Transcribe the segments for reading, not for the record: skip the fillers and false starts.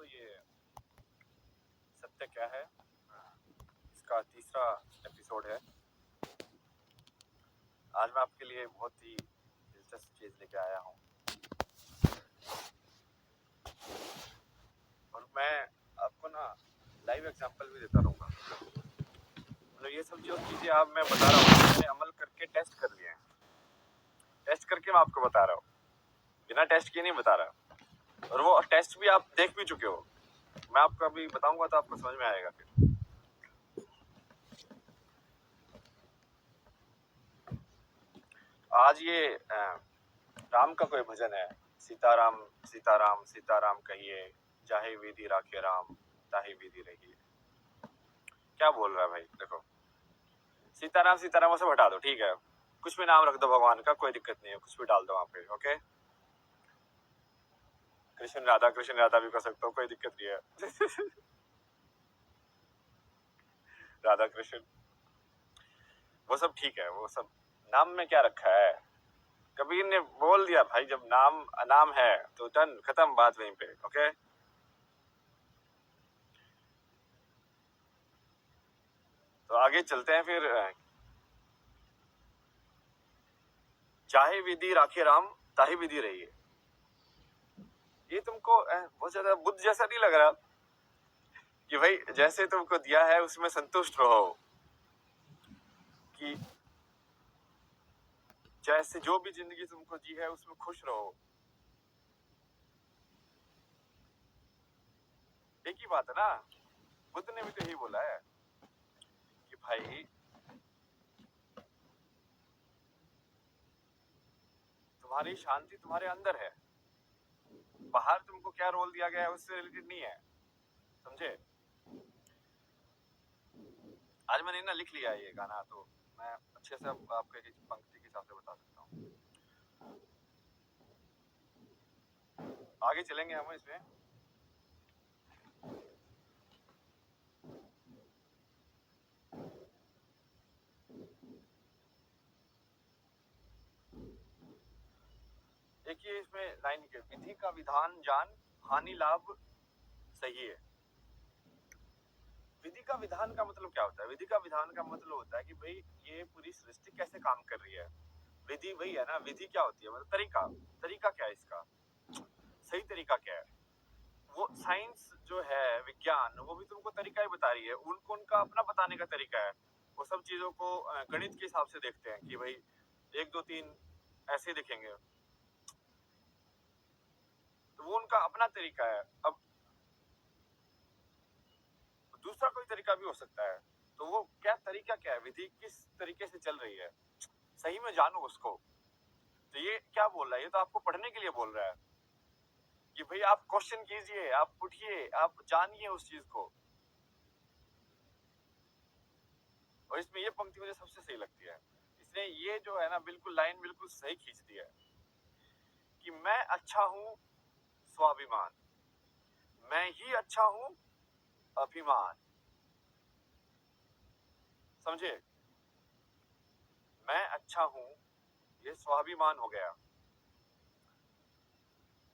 ये सत्य क्या है, इसका तीसरा एपिसोड है। आज मैं आपके लिए बहुत ही दिलचस्प चीज लेके आया हूँ और मैं आपको ना लाइव एग्जांपल भी देता रहूँगा। मतलब ये सब जो चीजें आप मैं बता रहा हूँ मैंने अमल करके टेस्ट कर लिए हैं। टेस्ट करके मैं आपको बता रहा हूँ, बिना टेस्ट किए नहीं बता रहा। और वो टेस्ट भी आप देख भी चुके हो। मैं आपको अभी बताऊंगा तो आपको समझ में आएगा। फिर आज ये राम का कोई भजन है, सीताराम सीताराम सीताराम कहिए, चाहे विधि राखे राम ताहि विधि रहिए। क्या बोल रहा है भाई? देखो, सीताराम सीताराम से हटा दो, ठीक है, कुछ भी नाम रख दो भगवान का, कोई दिक्कत नहीं है, कुछ भी डाल दो वहां पे। ओके, कृष्ण राधा भी कर सकते हो, कोई दिक्कत नहीं है। राधा कृष्ण वो सब ठीक है, वो सब नाम में क्या रखा है। कबीर ने बोल दिया भाई, जब नाम अनाम है तो डन, खत्म बात वहीं पे। ओके, तो आगे चलते हैं फिर। चाहे विधि राखे राम ताहि विधि रहिए। ये तुमको बहुत ज्यादा बुद्ध जैसा नहीं लग रहा कि भाई जैसे तुमको दिया है उसमें संतुष्ट रहो, कि जैसे जो भी जिंदगी तुमको दी है उसमें खुश रहो। एक ही बात है ना, बुद्ध ने भी तो यही बोला है कि भाई तुम्हारी शांति तुम्हारे अंदर है, बाहर तुमको क्या रोल दिया गया है उससे रिलेटेड नहीं है, समझे। आज मैंने ना लिख लिया है ये गाना, तो मैं अच्छे से आपको एक पंक्ति के हिसाब से बता सकता हूँ। आगे चलेंगे हम इसमें। देखिए इसमें लाइन के, विधि का विधान जान हानि लाभ सही है। विधि का विधान का मतलब क्या होता है? विधि का विधान का मतलब होता है कि भाई ये पूरी सृष्टि कैसे काम कर रही है। विधि वही है ना, विधि क्या होती है, मतलब तरीका। तरीका क्या है इसका, सही तरीका क्या है? वो साइंस जो है, विज्ञान, वो भी तुमको तरीका ही बता रही है, उनको उनका अपना बताने का तरीका है। वो सब चीजों को गणित के हिसाब से देखते हैं कि भाई 1 2 3 ऐसे दिखेंगे, तो वो उनका अपना तरीका है। अब दूसरा कोई तरीका भी हो सकता है, तो वो क्या तरीका क्या है, विधि किस तरीके से चल रही है, सही में जानो उसको। तो ये क्या बोल रहा है, ये तो आपको पढ़ने के लिए बोल रहा है कि भाई आप क्वेश्चन कीजिए, आप उठिए, आप जानिए उस चीज को। और इसमें ये पंक्ति मुझे सबसे सही लगती है, इसने ये जो है ना बिल्कुल लाइन बिल्कुल सही खींच दी है कि मैं अच्छा हूं स्वाभिमान, मैं ही अच्छा हूं अभिमान। समझे, मैं अच्छा हूं ये स्वाभिमान हो गया,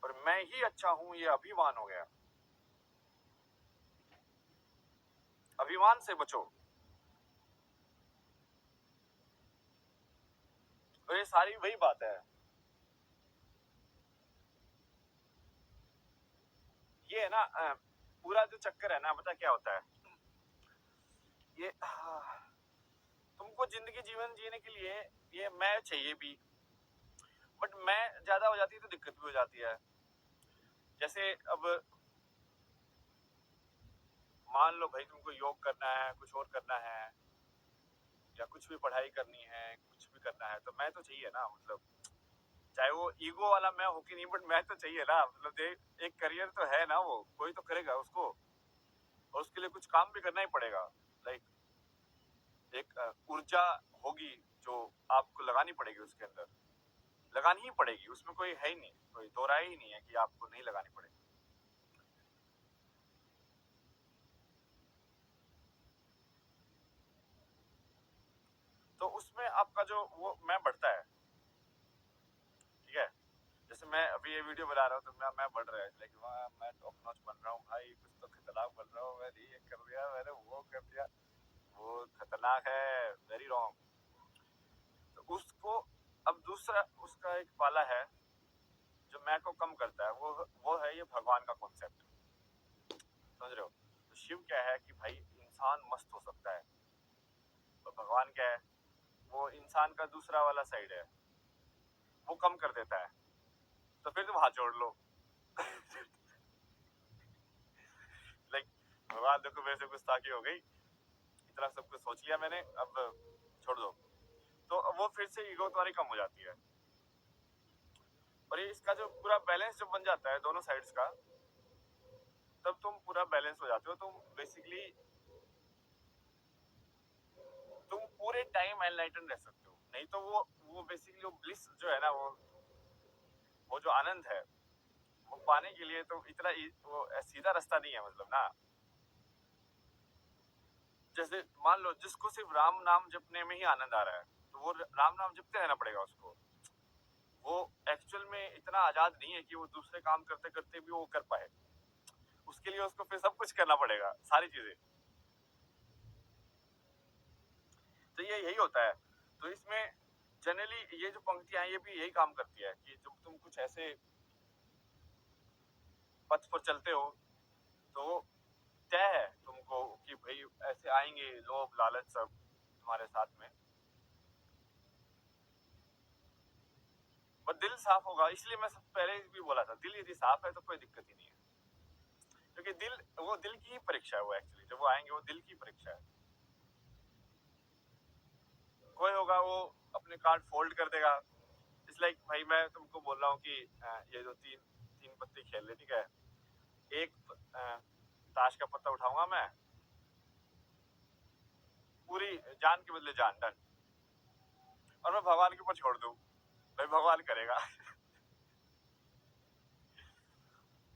और मैं ही अच्छा हूं ये अभिमान हो गया। अभिमान से बचो। और ये सारी वही बात है, ये है ना पूरा जो चक्कर है ना, पता क्या होता है, ये तुमको जिंदगी जीवन जीने के लिए ये मैं चाहिए भी, बट मैं ज्यादा हो जाती है तो दिक्कत भी हो जाती है। जैसे अब मान लो भाई तुमको योग करना है, कुछ और करना है, या कुछ भी पढ़ाई करनी है, कुछ भी करना है, तो मैं तो चाहिए ना। मतलब चाहे वो ईगो वाला मैं हो कि नहीं, बट मैं तो चाहिए ना। मतलब एक करियर तो है ना, वो कोई तो करेगा उसको, और उसके लिए कुछ काम भी करना ही पड़ेगा। लाइक एक ऊर्जा होगी जो आपको लगानी पड़ेगी, उसके अंदर लगानी ही पड़ेगी, उसमें कोई है ही नहीं, कोई दो राय ही नहीं है कि आपको नहीं लगानी पड़ेगी। तो उसमें आपका जो वो मैं बढ़ता है, ठीक है। जैसे मैं अभी ये वीडियो बना रहा हूँ तो मैं बढ़ रहा है, लेकिन मैं टॉप नॉच बन रहा हूँ भाई, कुछ तो खतरनाक बन रहा हूँ, मैंने ये कर दिया, मैंने वो कर दिया, वो खतरनाक है, वेरी रॉन्ग। तो उसको अब दूसरा उसका एक पाला है जो मैं को कम करता है, वो है ये भगवान का कॉन्सेप्ट, समझ रहे हो? तो शिव क्या है कि भाई इंसान मस्त हो सकता है, और भगवान क्या है, वो इंसान का दूसरा वाला साइड है, वो कम कर देता है। तो फिर तुम हाथ जोड़ लो लाइक भगवान देखो मेरे से गुस्ताखी हो गई, इतना सब कुछ सोच लिया मैंने, अब छोड़ दो। तो वो फिर से ईगो तुम्हारी कम हो जाती है, और ये इसका जो पूरा बैलेंस जब बन जाता है दोनों साइड्स का, तब तुम पूरा बैलेंस हो जाते हो। तुम बेसिकली तुम पूरे टाइम एनलाइटन रह सकते हो। नहीं तो वो बेसिकली वो ब्लिस जो है ना, वो जो आनंद है, वो पाने के लिए तो इतना वो सीधा रास्ता नहीं है, मतलब ना। जैसे मान लो जिसको सिर्फ राम नाम जपने में ही आनंद आ रहा है, तो वो राम नाम जपते रहना पड़ेगा उसको। वो एक्चुअल में इतना आजाद नहीं है कि वो दूसरे काम करते करते भी वो कर पाए, उसके लिए उसको फिर सब कुछ करना पड़ेगा, सारी चीजें। तो ये यही होता है। तो इसमें जनरली ये जो पंक्तियां हैं, ये भी यही काम करती है कि जब तुम कुछ ऐसे पथ पर चलते हो, तो तय है तुमको कि भाई ऐसे आएंगे लोभ लालच सब तुम्हारे साथ में, पर दिल साफ होगा। इसलिए मैं सब पहले भी बोला था, दिल यदि साफ है तो कोई दिक्कत ही नहीं है, क्योंकि दिल की ही परीक्षा है। वो एक्चुअली जब वो आएंगे, वो दिल की परीक्षा है। कोई होगा वो अपने कार्ड फोल्ड कर देगा। इट्स लाइक भाई मैं तुमको बोल रहा हूँ कि ये जो तीन तीन पत्ती खेल रहे, ठीक है, एक ताश का पत्ता उठाऊंगा मैं, पूरी जान के बदले जान, डन, और मैं भगवान के ऊपर छोड़ दूं, भाई भगवान करेगा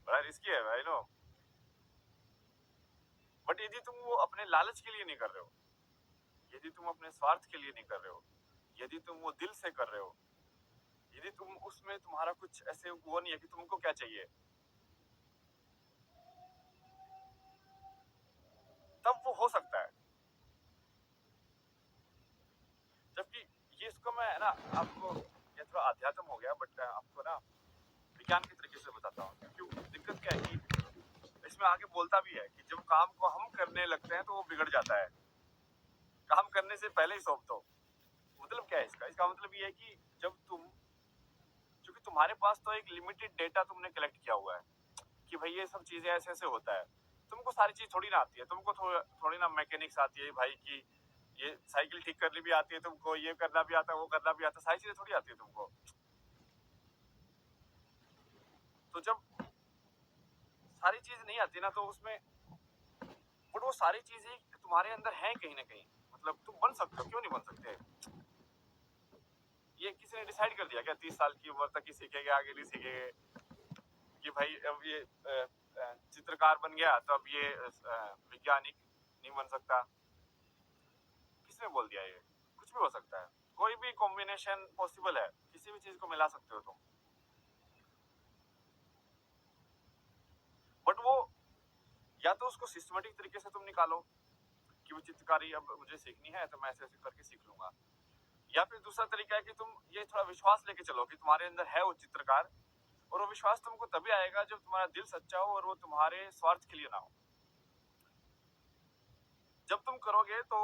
बड़ा रिस्की है भाई, नो। बट यदि तुम वो अपने लालच के लिए नहीं कर रहे हो, यदि तुम अपने स्वार्थ के लिए नहीं कर रहे हो, यदि तुम वो दिल से कर रहे हो, यदि तुम उसमें तुम्हारा कुछ ऐसे वो नहीं है कि तुमको क्या चाहिए, तब वो हो सकता है। जबकि ये इसको मैं ना आपको, ये थोड़ा अध्यात्म हो गया, बट आपको ना विज्ञान के तरीके से बताता हूँ। क्यों दिक्कत क्या है कि इसमें आगे बोलता भी है कि जब काम को हम करने लगते हैं तो वो बिगड़ जाता है, काम करने से पहले ही सौंप दो। मतलब क्या है इसका मतलब ये है कि जब तुम, क्योंकि तुम्हारे पास तो एक लिमिटेड डेटा तुमने कलेक्ट किया हुआ है कि भाई ये सब चीजें ऐसे ऐसे होता है, तुमको सारी चीज थोड़ी ना आती है, तुमको थोड़ी ना मैकेनिक्स आती है भाई की ये साइकिल ठीक करनी भी आती है तुमको, ये करना भी आता है, वो करना भी आता है, सारी चीजें थोड़ी आती है तुमको। तो जब सारी चीज नहीं आती ना, तो उसमें, बट वो सारी चीजें तुम्हारे अंदर हैं कहीं ना कहीं, मतलब तुम बन सकते हो, क्यों नहीं बन सकते? ये किसी ने डिसाइड कर दिया क्या 30 साल की उम्र तक ही सीखेंगे, आगे नहीं सीखेंगे? कि भाई अब ये चित्रकार बन गया तो अब ये वैज्ञानिक नहीं बन सकता? किसने बोल दिया? ये कुछ भी हो सकता है, कोई भी कॉम्बिनेशन पॉसिबल है, किसी भी चीज को मिला सकते हो तुम। बट वो या तो उसको सिस्टमेटिक तरीके से तुम निकालो कि वो चित्रकारी अब मुझे सीखनी है तो मैं ऐसे ऐसे करके सीख लूंगा, या फिर दूसरा तरीका है कि तुम ये थोड़ा विश्वास लेके चलो कि तुम्हारे अंदर है वो चित्रकार, और वो विश्वास तुमको तभी आएगा जब तुम्हारा दिल सच्चा हो और वो तुम्हारे स्वार्थ के लिए ना हो। जब तुम करोगे तो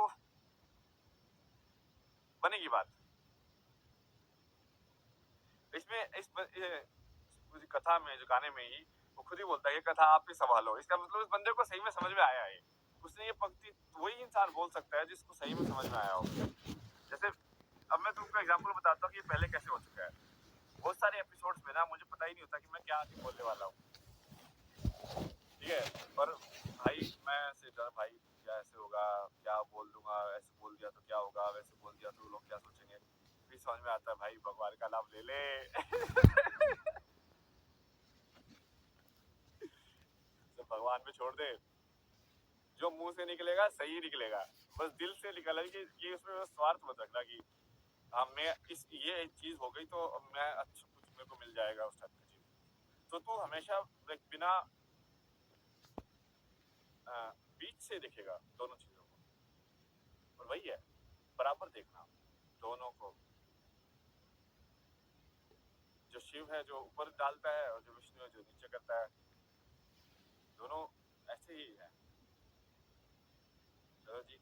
बनेगी बात। इसमें कथा में, जो गाने में ही वो खुद ही बोलता है, ये कथा आप ही संभालो। इसका मतलब इस बंदे को सही में समझ में आया है, उसने ये पंक्ति, वही इंसान बोल सकता है जिसको सही में समझ में आया हो। जैसे अब मैं तुमको एग्जांपल बताता हूँ कि ये पहले कैसे हो चुका है। बहुत सारे एपिसोड्स में ना मुझे पता ही नहीं होता कि मैं क्या आगे बोलने वाला हूँ, ठीक है, और भाई मैं ऐसे डर, भाई क्या ऐसे होगा, क्या बोल दूंगा, ऐसे बोल दिया तो क्या होगा, वैसे बोल दिया तो लोग क्या सोचेंगे। फिर समझ में आता है भाई भगवान का नाम ले ले तो भगवान पे छोड़ दे, जो मुंह से निकलेगा सही निकलेगा, बस दिल से निकला कि उसमें बस स्वार्थ मत रखना कि हाँ मैं इस ये चीज हो गई तो मैं अच्छा कुछ मेरे को मिल जाएगा उस टाइप की तो तू हमेशा बिना बीच से देखेगा दोनों चीजों को। और वही है, बराबर देखना दोनों को। जो शिव है जो ऊपर डालता है और जो विष्णु है जो नीचे करता है, दोनों ऐसे ही है। चलो जी।